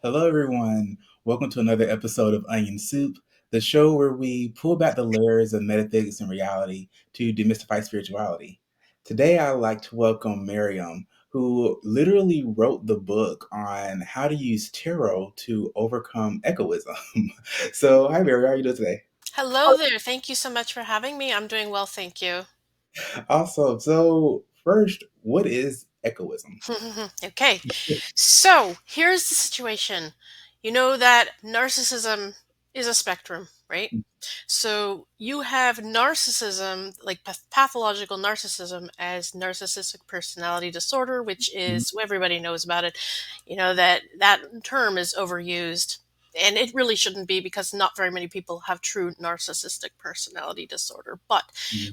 Hello, everyone. Welcome to another episode of Onion Soup, the show where we pull back the layers of metaphysics and reality to demystify spirituality. Today, I'd like to welcome Miriam, who literally wrote the book on how to use tarot to overcome echoism. So, hi, Miriam. How are you doing today? Hello there. Thank you so much for having me. I'm doing well, thank you. Awesome. So, first, what is echoism? Okay, so here's the situation. You know that narcissism is a spectrum, right? So you have narcissism, like pathological narcissism, as narcissistic personality disorder, which Mhm. is everybody knows about it. You know that term is overused, and it really shouldn't be because not very many people have true narcissistic personality disorder. But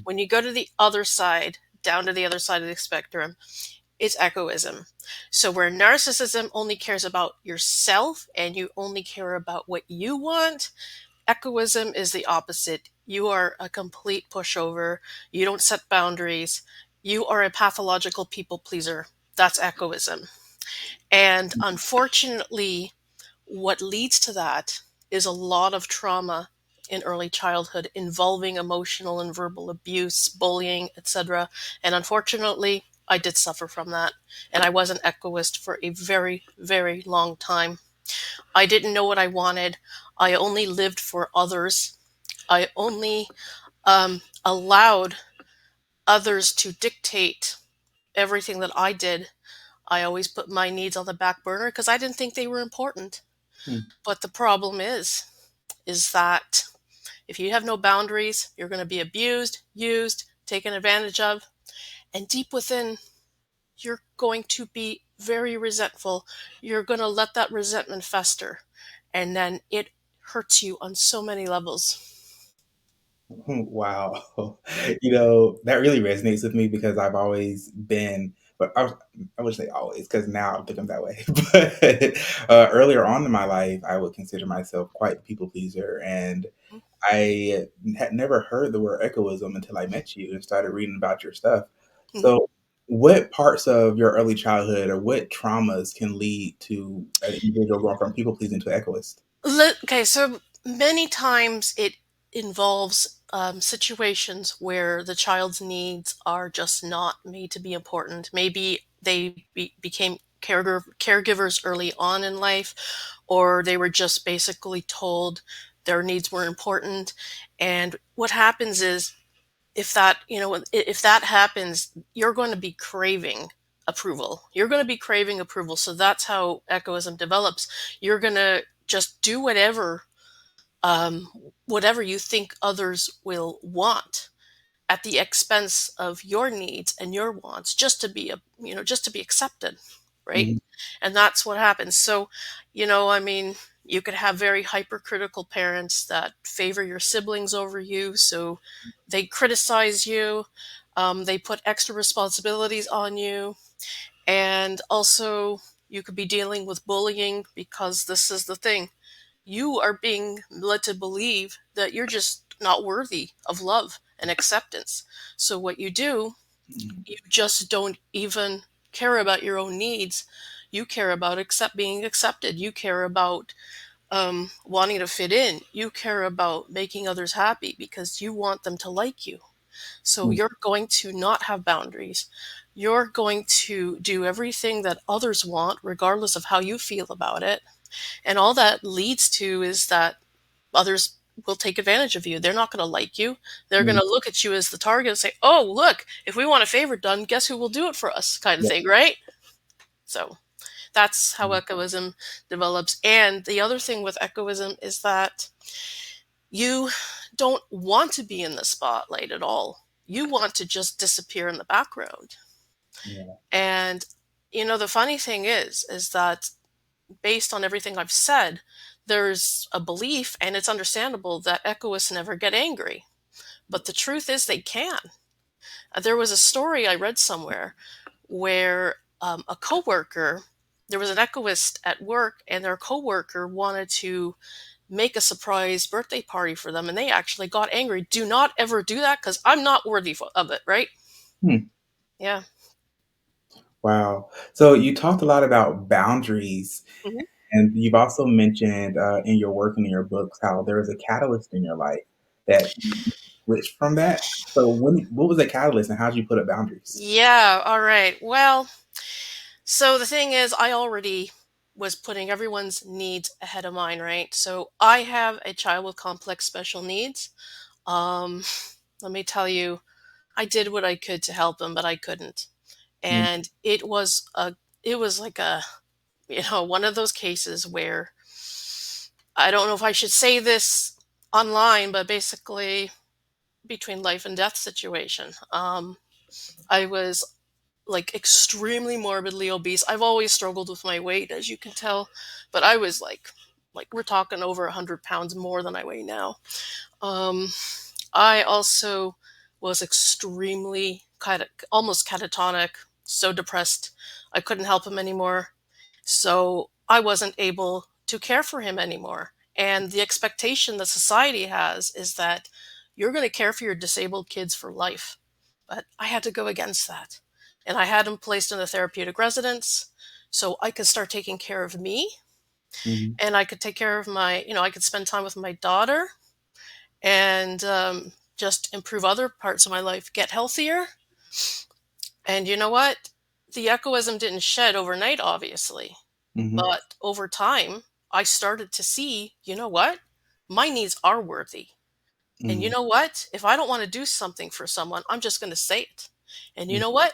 when you go to the other side, down to the other side of the spectrum, it's echoism. So where narcissism only cares about yourself and you only care about what you want, echoism is the opposite. You are a complete pushover. You don't set boundaries. You are a pathological people pleaser. That's echoism. And unfortunately, what leads to that is a lot of trauma in early childhood involving emotional and verbal abuse, bullying, etc. And unfortunately, I did suffer from that. And I was an echoist for a very, very long time. I didn't know what I wanted. I only lived for others. I only allowed others to dictate everything that I did. I always put my needs on the back burner because I didn't think they were important. Mhm. But the problem is that if you have no boundaries, you're going to be abused, used, taken advantage of, and deep within, you're going to be very resentful. You're going to let that resentment fester, and then it hurts you on so many levels. Wow. That really resonates with me because I've always been, but I would say always, because now I think I'm that way. But earlier on in my life, I would consider myself quite a people pleaser. And I had never heard the word echoism until I met you and started reading about your stuff. Mhm. So, what parts of your early childhood or what traumas can lead to an individual going from people pleasing to echoist? Okay, so many times it involves situations where the child's needs are just not made to be important. Maybe became caregivers early on in life, or they were just basically told their needs were important. And what happens is, if that happens, you're going to be craving approval. You're going to be craving approval. So that's how egoism develops. You're going to just do um, whatever you think others will want at the expense of your needs and your wants, just to be just to be accepted, right? Mhm. And that's what happens. So, I mean, you could have very hypercritical parents that favor your siblings over you, so they criticize you, they put extra responsibilities on you, and also you could be dealing with bullying because this is the thing, you are being led to believe that you're just not worthy of love and acceptance. So what you do, Mhm. you just don't even care about your own needs. You care about being accepted. You care about wanting to fit in. You care about making others happy because you want them to like you. So Mhm. you're going to not have boundaries. You're going to do everything that others want, regardless of how you feel about it. And all that leads to is that others will take advantage of you. They're not going to like you. They're going Mhm. to look at you as the target and say, "Oh, look, if we want a favor done, guess who will do it for us?" kind of Yeah. thing, right? So that's how echoism develops. And the other thing with echoism is that you don't want to be in the spotlight at all. You want to just disappear in the background. Yeah. And The funny thing is that based on everything I've said, there's a belief, and it's understandable, that echoists never get angry. But the truth is they can. There was a story I read somewhere where a coworker, there was an echoist at work, and their coworker wanted to make a surprise birthday party for them, and they actually got angry. Do not ever do that because I'm not worthy of it, right? Hmm. Yeah. Wow. So you talked a lot about boundaries, Mhm. and you've also mentioned in your work and in your books how there was a catalyst in your life that switched from that. So what was the catalyst, and how did you put up boundaries? Yeah, all right. Well, so the thing is, I already was putting everyone's needs ahead of mine, right? So I have a child with complex special needs. Um, Let me tell you, I did what I could to help him, but I couldn't. Mm, And it was like one of those cases where I don't know if I should say this online, but basically between life and death situation. I was like extremely morbidly obese. I've always struggled with my weight, as you can tell, but I was like we're talking over 100 pounds more than I weigh now. Um, I also was extremely almost catatonic, so depressed I couldn't help him anymore. So I wasn't able to care for him anymore. And the expectation that society has is that you're going to care for your disabled kids for life. But I had to go against that. And I had him placed in a therapeutic residence so I could start taking care of me, mhm, and I could take care of I could spend time with my daughter, and just improve other parts of my life, get healthier. And you know what? The echoism didn't shed overnight, obviously. mhm, But over time, I started to see, you know what? My needs are worthy. And you mhm, know what? If I don't want to do something for someone, I'm just going to say it. And you mhm, know what?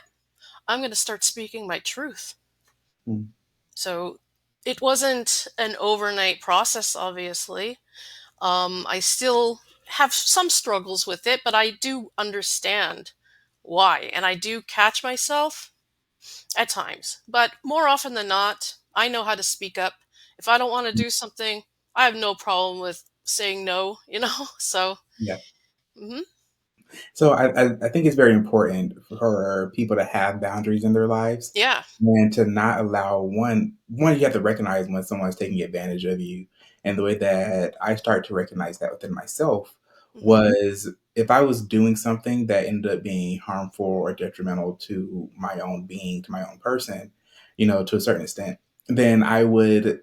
I'm going to start speaking my truth. mhm, So it wasn't an overnight process, obviously. I still have some struggles with it, but I do understand why. And I do catch myself at times, but more often than not, I know how to speak up. If I don't want to mhm. do something, I have no problem with saying no, you know? So, Yeah. mhm. So I think it's very important for people to have boundaries in their lives Yeah. and to not allow one you have to recognize when someone's taking advantage of you. And the way that I start to recognize that within myself Hmm. was if I was doing something that ended up being harmful or detrimental to my own being, to my own person, to a certain extent, then I would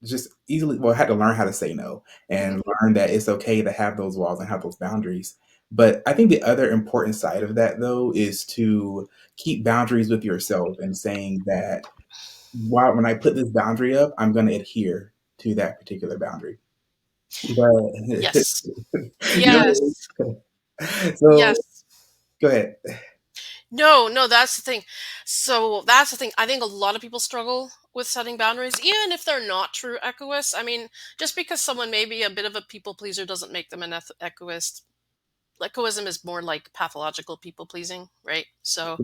just easily, well, I had to learn how to say no Hmm. and learn that it's okay to have those walls and have those boundaries. But I think the other important side of that, though, is to keep boundaries with yourself and saying that when I put this boundary up, I'm going to adhere to that particular boundary. But Yes. you Yes. know, so Yes. go ahead. No, no, that's the thing. So that's the thing. I think a lot of people struggle with setting boundaries, even if they're not true echoists. I mean, just because someone may be a bit of a people pleaser doesn't make them an echoist. Echoism is more like pathological people pleasing, right? So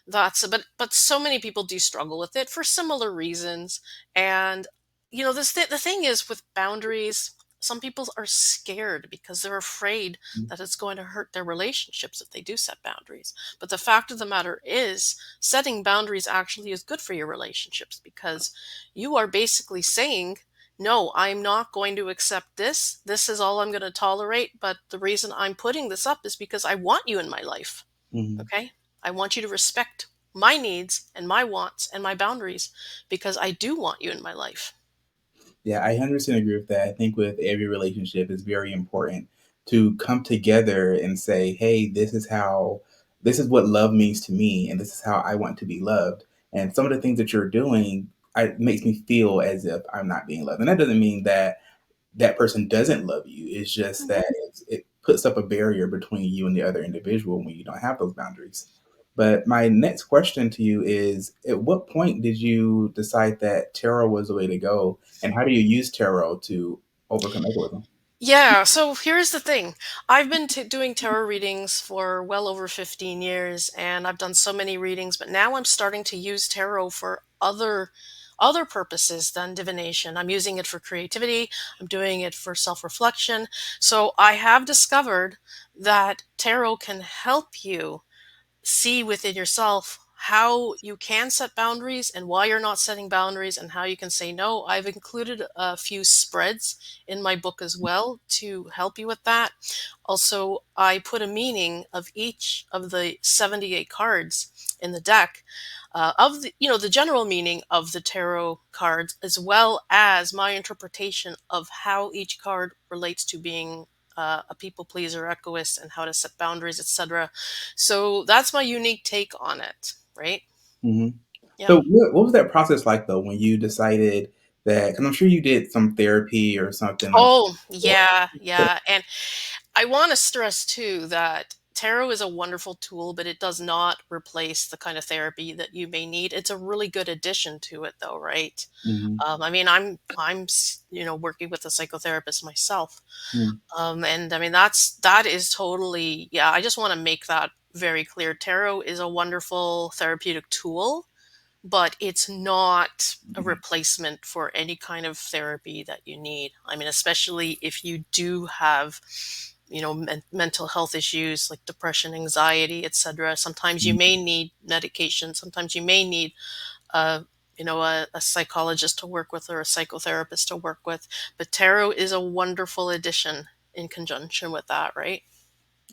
that's but so many people do struggle with it for similar reasons. And the thing is with boundaries, some people are scared because they're afraid that it's going to hurt their relationships if they do set boundaries. But the fact of the matter is, setting boundaries actually is good for your relationships because you are basically saying, no, I'm not going to accept this. This is all I'm going to tolerate. But the reason I'm putting this up is because I want you in my life. Mhm. Okay? I want you to respect my needs and my wants and my boundaries because I do want you in my life. Yeah, I 100% agree with that. I think with every relationship, it's very important to come together and say, hey, this is what love means to me, and this is how I want to be loved. And some of the things that you're doing, makes me feel as if I'm not being loved. And that doesn't mean that that person doesn't love you. It's just Mhm. that it puts up a barrier between you and the other individual when you don't have those boundaries. But my next question to you is, at what point did you decide that tarot was the way to go? And how do you use tarot to overcome egoism? Yeah, so here's the thing. I've been doing tarot readings for well over 15 years, and I've done so many readings, but now I'm starting to use tarot for other purposes than divination. I'm using it for creativity. I'm doing it for self-reflection. So I have discovered that tarot can help you see within yourself how you can set boundaries and why you're not setting boundaries and how you can say no. I've included a few spreads in my book as well to help you with that. Also, I put a meaning of each of the 78 cards in the deck, of the, the general meaning of the tarot cards, as well as my interpretation of how each card relates to being a people pleaser, egoist, and how to set boundaries, etc. So that's my unique take on it, right? Hmm. Yeah. So what was that process like though when you decided that? Because I'm sure you did some therapy or something like. Oh, That. yeah, yeah. And I want to stress too that tarot is a wonderful tool, but it does not replace the kind of therapy that you may need. It's a really good addition to it, though, right? Mhm, I mean, working with a psychotherapist myself, mm, and I mean that is totally, yeah. I just want to make that very clear. Tarot is a wonderful therapeutic tool, but it's not a mhm, replacement for any kind of therapy that you need. I mean, especially if you do have, mental health issues like depression, anxiety, etc. Sometimes you mhm. may need medication. Sometimes you may need a a psychologist to work with or a psychotherapist to work with. But tarot is a wonderful addition in conjunction with that, right?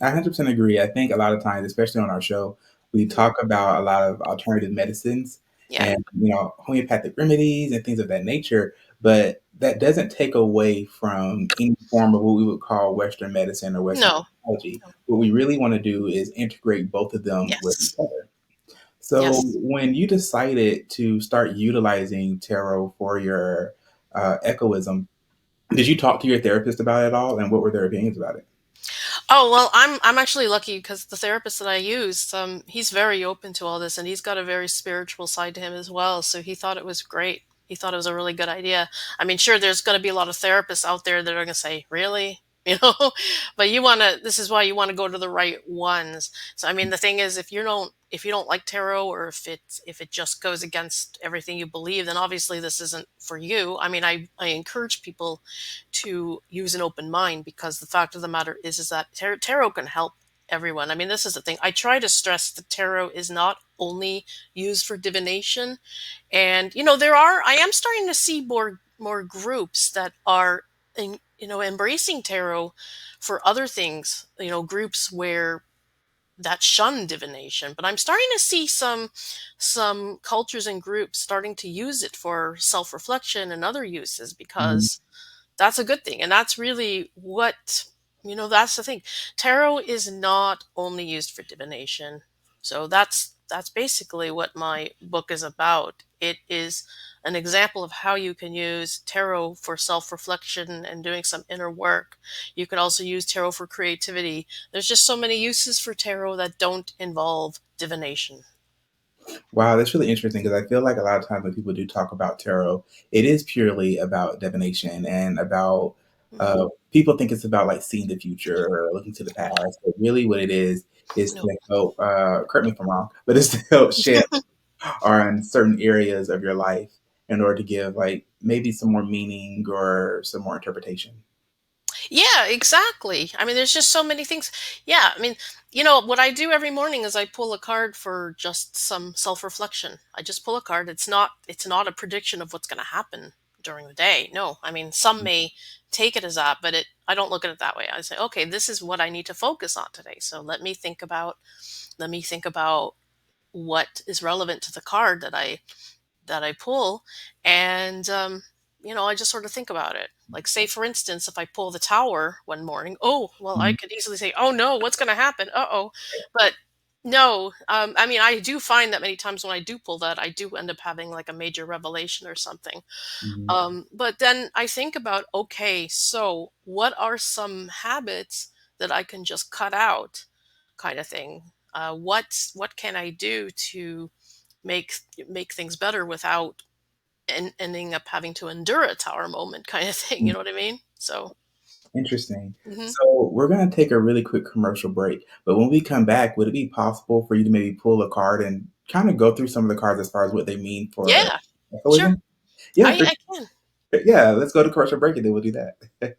I 100% agree. I think a lot of times, especially on our show, we Mhm. talk about a lot of alternative medicines Yeah. and, homeopathic remedies and things of that nature, but that doesn't take away from any form of what we would call Western medicine or Western No. psychology. No. What we really want to do is integrate both of them with each Yes. other. So Yes. when you decided to start utilizing tarot for your echoism, did you talk to your therapist about it at all, and what were their opinions about it? Oh, well, I'm actually lucky because the therapist that I use, he's very open to all this, and he's got a very spiritual side to him as well. So he thought it was great. He thought it was a really good idea. I mean, sure, there's going to be a lot of therapists out there that are going to say, "Really?" You know, but you want to. This is why you want to go to the right ones. So, I mean, the thing is, if you don't like tarot, or if it just goes against everything you believe, then obviously this isn't for you. I mean, I encourage people to use an open mind, because the fact of the matter is that tarot can help everyone. I mean, this is the thing. I try to stress that tarot is not only used for divination. And I am starting to see more groups that are embracing tarot for other things, groups where that shun divination. But I'm starting to see some cultures and groups starting to use it for self-reflection and other uses, Mhm. because that's a good thing. And that's really that's the thing. Tarot is not only used for divination. So that's basically what my book is about. It is an example of how you can use tarot for self-reflection and doing some inner work. You can also use tarot for creativity. There's just so many uses for tarot that don't involve divination. Wow, that's really interesting because I feel like a lot of times when people do talk about tarot, it is purely about divination and about Mhm. people think it's about like seeing the future or looking to the past. But really, what it is No. to help. Correct me if I'm wrong, but it's to help shed on certain areas of your life in order to give like maybe some more meaning or some more interpretation. Yeah, exactly. I mean, there's just so many things. Yeah, I mean, what I do every morning is I pull a card for just some self-reflection. I just pull a card. It's not a prediction of what's going to happen during the day. No, I mean, some may take it as that, but I don't look at it that way. I say, okay, this is what I need to focus on today. So let me think about what is relevant to the card that I pull, and I just sort of think about it. Like, say, for instance, if I pull the tower one morning, oh well, I Mhm. could easily say, "Oh no, what's going to happen?" Oh, but no. I mean, I do find that many times when I do pull that, I do end up having like a major revelation or something. Mhm. But then I think about, okay, so what are some habits that I can just cut out, kind of thing. What can I do to make make things better without ending up having to endure a tower moment, kind of thing. You know what I mean? So Interesting. Hmm. So we're going to take a really quick commercial break, but when we come back, would it be possible for you to maybe pull a card and kind of go through some of the cards as far as what they mean for Yeah, sure. echoism? Yeah, I can. yeah. Let's go to commercial break and then we'll do that.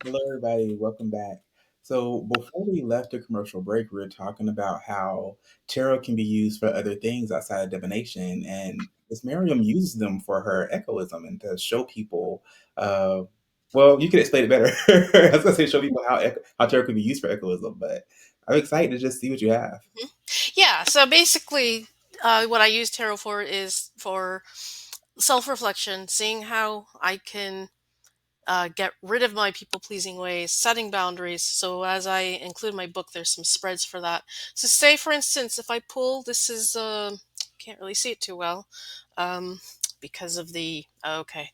Hello, everybody. Welcome back. So, before we left the commercial break, we were talking about how tarot can be used for other things outside of divination, and Miss Miriam uses them for her echoism and to show people. Uh, well, you can explain it better. I was gonna say show people how tarot can be used for echoism, but I'm excited to just see what you have. Mhm. Yeah, so basically, what I use tarot for is for self reflection, seeing how I can get rid of my people pleasing ways, setting boundaries. So, as I include in my book, there's some spreads for that. So, say for instance, if I pull, this is, can't really see it too well um, because of the, okay.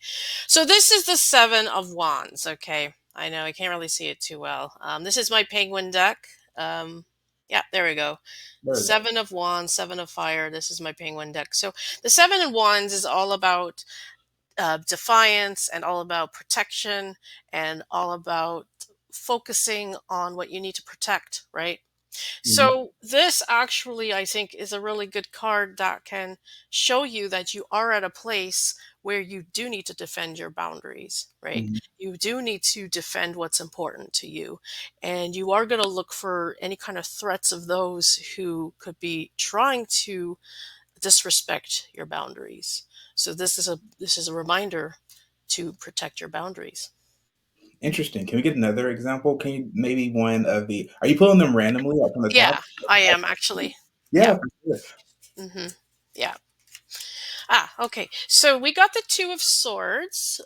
So, this is the Seven of Wands. Okay. I know I can't really see it too well. This is my penguin deck. Um, yeah, there we go. There we go. Seven of Wands, Seven of Fire. This is my penguin deck. So, the Seven of Wands is all about defiance and all about protection and all about focusing on what you need to protect, right? Mhm, So, this actually, I think, is a really good card that can show you that you are at a place where you do need to defend your boundaries, right? mhm. You do need to defend what's important to you. And you are going to look for any kind of threats of those who could be trying to disrespect your boundaries. So this is a reminder to protect your boundaries. Interesting. Can we get another example? Can you maybe one of the? Are you pulling them randomly, like from the top? Yeah, I am actually. Yeah, Yeah. for sure. Hmm. Yeah. Ah, okay. So we got the Two of Swords.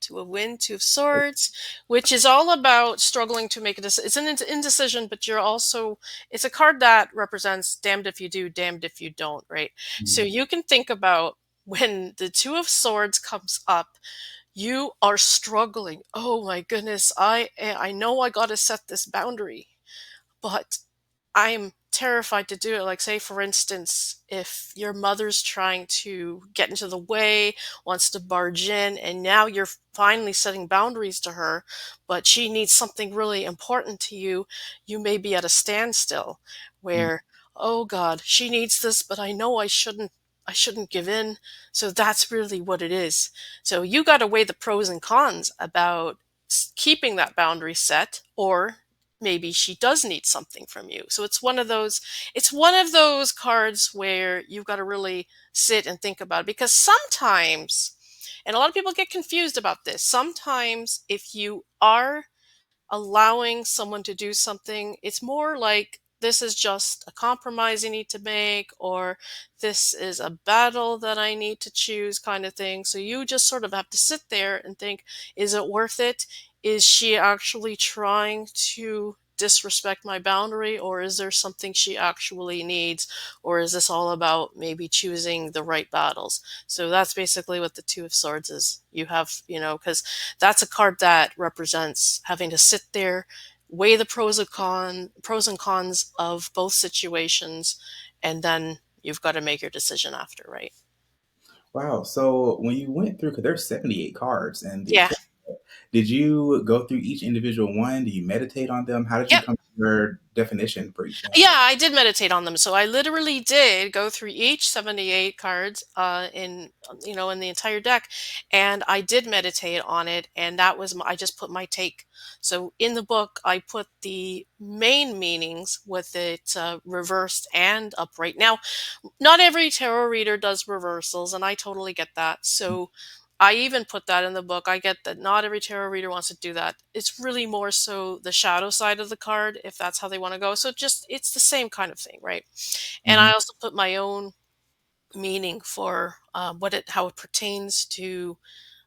Two of Wind, Two of Swords, which is all about struggling to make a decision. It's an indecision, but you're also, it's a card that represents damned if you do, damned if you don't, right? So Mhm, you can think about when the Two of Swords comes up, you are struggling. Oh my goodness, I know I got to set this boundary, but I'm terrified to do it. Like, say, for instance, if your mother's trying to get into the way, wants to barge in, and now you're finally setting boundaries to her, but she needs something really important to you, you may be at a standstill mhm. where, oh God, she needs this, but I know I shouldn't give in. So that's really what it is. So you got to weigh the pros and cons about keeping that boundary set, or maybe she does need something from you. So it's one of those cards where you've got to really sit and think about it, because sometimes, and a lot of people get confused about this, sometimes if you are allowing someone to do something, it's more like this is just a compromise you need to make, or this is a battle that I need to choose, kind of thing. So you just sort of have to sit there and think, is it worth it? Is she actually trying to disrespect my boundary, or is there something she actually needs? Or is this all about maybe choosing the right battles? So that's basically what the Two of Swords is. You have, because that's a card that represents having to sit there, weigh the pros and cons of both situations, and then you've got to make your decision after, right? Wow. So when you went through, because there's 78 cards in the Yeah. tool, did you go through each individual one? Do you meditate on them? How did you Yep. come to your definition for each one? Yeah, I did meditate on them. So I literally did go through each 78 cards in the entire deck, and I did meditate on it, and I just put my take. So in the book I put the main meanings with it reversed and upright. Now, not every tarot reader does reversals, and I totally get that. So I even put that in the book. I get that not every tarot reader wants to do that. It's really more so the shadow side of the card, if that's how they want to go. So just, it's the same kind of thing, right? And Mhm, I also put my own meaning for how it pertains to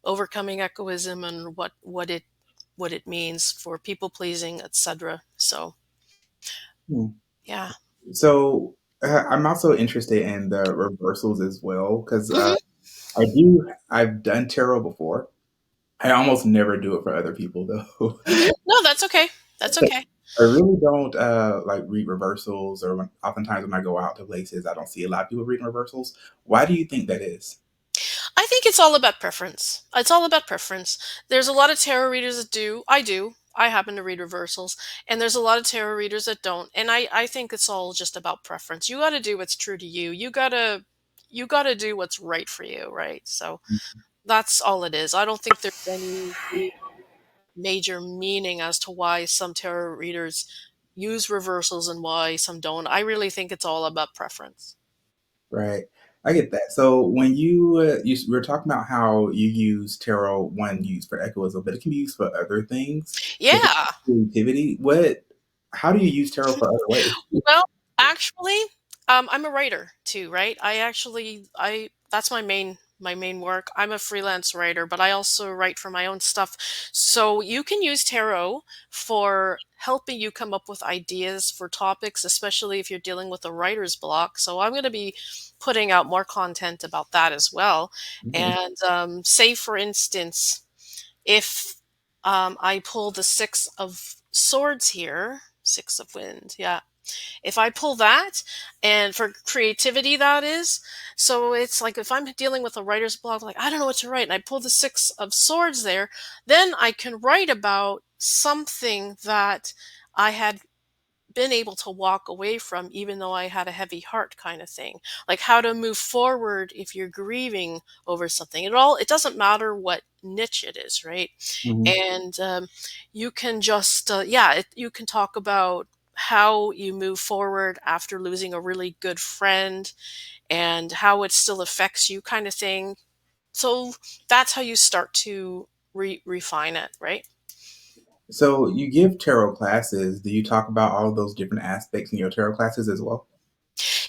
overcoming echoism and what it means for people pleasing, etc. So Hmm. yeah. So I'm also interested in the reversals as well because Hmm. I've done tarot before. I almost never do it for other people though. Hmm. No, that's okay. That's okay. I really don't like read reversals, or oftentimes when I go out to places, I don't see a lot of people reading reversals. Why do you think that is? I think it's all about preference. It's all about preference. There's a lot of tarot readers that do. I do. I happen to read reversals, and there's a lot of tarot readers that don't. And I think it's all just about preference. You got to do what's true to you. You got to do what's right for you, right? So that's all it is. I don't think there's any major meaning as to why some tarot readers use reversals and why some don't. I really think it's all about preference. Right. I get that. So when we were talking about how you use tarot one used for echoism, but it can be used for other things, such as Yeah. creativity. How do you use tarot for other ways? Well, actually, I'm a writer too, right? I that's my main work. I'm a freelance writer, but I also write for my own stuff. So you can use tarot for helping you come up with ideas for topics, especially if you're dealing with a writer's block. So I'm going to be putting out more content about that as well. Mhm. And say, for instance, if I pull the Six of Swords here, Six of Wind, yeah, if I pull that, and for creativity, that is, so it's like if I'm dealing with a writer's block, like I don't know what to write, and I pull the Six of Swords there, then I can write about something that I had been able to walk away from, even though I had a heavy heart, kind of thing. Like how to move forward if you're grieving over something. It doesn't matter what niche it is, right? Mhm. And you can just yeah, you can talk about how you move forward after losing a really good friend and how it still affects you, kind of thing. So that's how you start to refine it, right? So you give tarot classes. Do you talk about all of those different aspects in your tarot classes as well?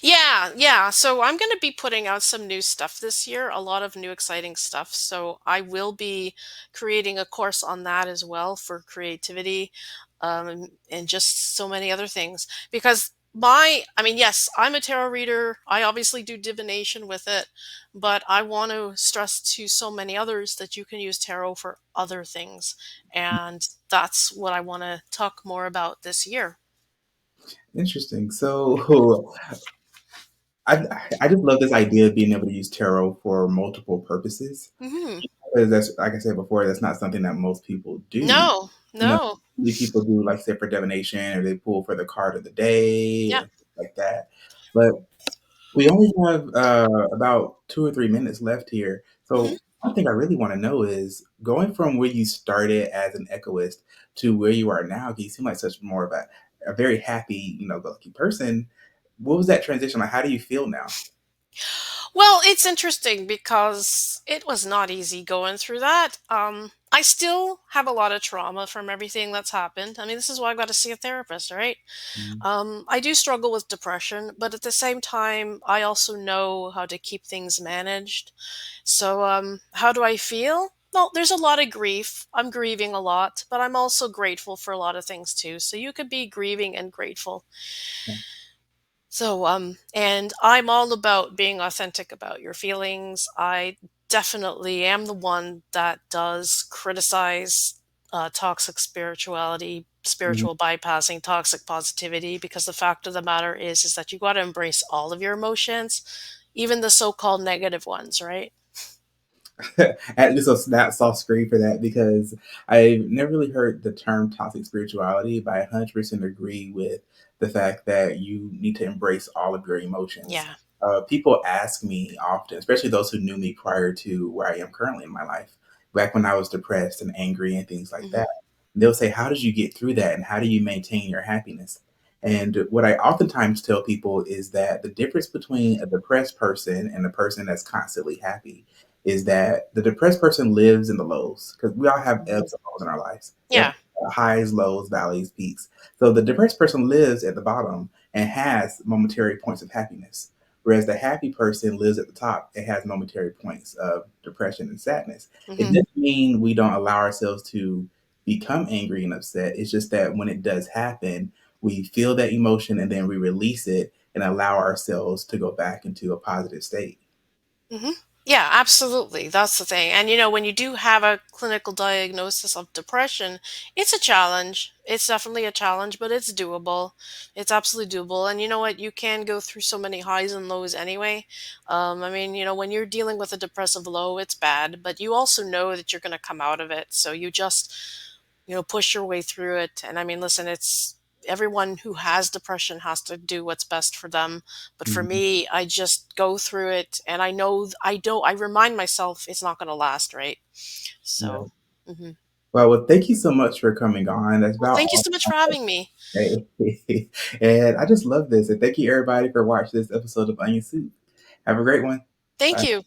Yeah, yeah. So I'm going to be putting out some new stuff this year, a lot of new exciting stuff. So I will be creating a course on that as well for creativity, and just so many other things. Because I mean, yes, I'm a tarot reader. I obviously do divination with it, but I want to stress to so many others that you can use tarot for other things. And that's what I want to talk more about this year. Interesting. So I I just love this idea of being able to use tarot for multiple purposes. Hmm. Because that's like I said before, that's not something that most people do. No, You know, no. many people do like say for divination or they pull for the card of the day Yeah. and things like that. But we only have about 2 or 3 minutes left here. Mhm. So one thing I really want to know is going from where you started as an echoist to where you are now, 'cause you seem like such more of a very happy, go lucky person. What was that transition like? How do you feel now? Well, it's interesting because it was not easy going through that. I still have a lot of trauma from everything that's happened. I mean, this is why I've got to see a therapist, right? Mhm. I do struggle with depression, but at the same time, I also know how to keep things managed. So, how do I feel? Well, there's a lot of grief. I'm grieving a lot, but I'm also grateful for a lot of things too. So you could be grieving and grateful. So, and I'm all about being authentic about your feelings. I definitely am the one that does criticize toxic spirituality, Mhm. spiritual bypassing, toxic positivity, because the fact of the matter is that you got to embrace all of your emotions, even the so-called negative ones, right? At least that soft screen for that because I've never really heard the term toxic spirituality, but I 100% agree with the fact that you need to embrace all of your emotions. Yeah. People ask me often, especially those who knew me prior to where I am currently in my life, back when I was depressed and angry and things like Hmm. that. They'll say, "How did you get through that? And how do you maintain your happiness?" And what I oftentimes tell people is that the difference between a depressed person and a person that's constantly happy is that the depressed person lives in the lows because we all have Hmm. ebbs and lows in our lives. We have Yeah. highs, lows, valleys, peaks. So the depressed person lives at the bottom and has momentary points of happiness. Whereas the happy person lives at the top. It has momentary points of depression and sadness. It Hmm. doesn't mean we don't allow ourselves to become angry and upset. It's just that when it does happen, we feel that emotion and then we release it and allow ourselves to go back into a positive state. Hmm. Yeah, absolutely. That's the thing. And when you do have a clinical diagnosis of depression, it's a challenge. It's definitely a challenge, but it's doable. It's absolutely doable. And you know what? You can go through so many highs and lows anyway. I mean, when you're dealing with a depressive low, it's bad, but you also know that you're going to come out of it. So you just, push your way through it. And I mean, listen, it's everyone who has depression has to do what's best for them. But for Mhm. me, I just go through it and I know I don't, I remind myself it's not going to last, right? Right. So, mhm. Well, thank you so much for coming on. That's Well, about thank you all so much I for have having me. to say. And I just love this. And thank you, everybody, for watching this episode of Onion Soup. Have a great one. Thank Bye. you.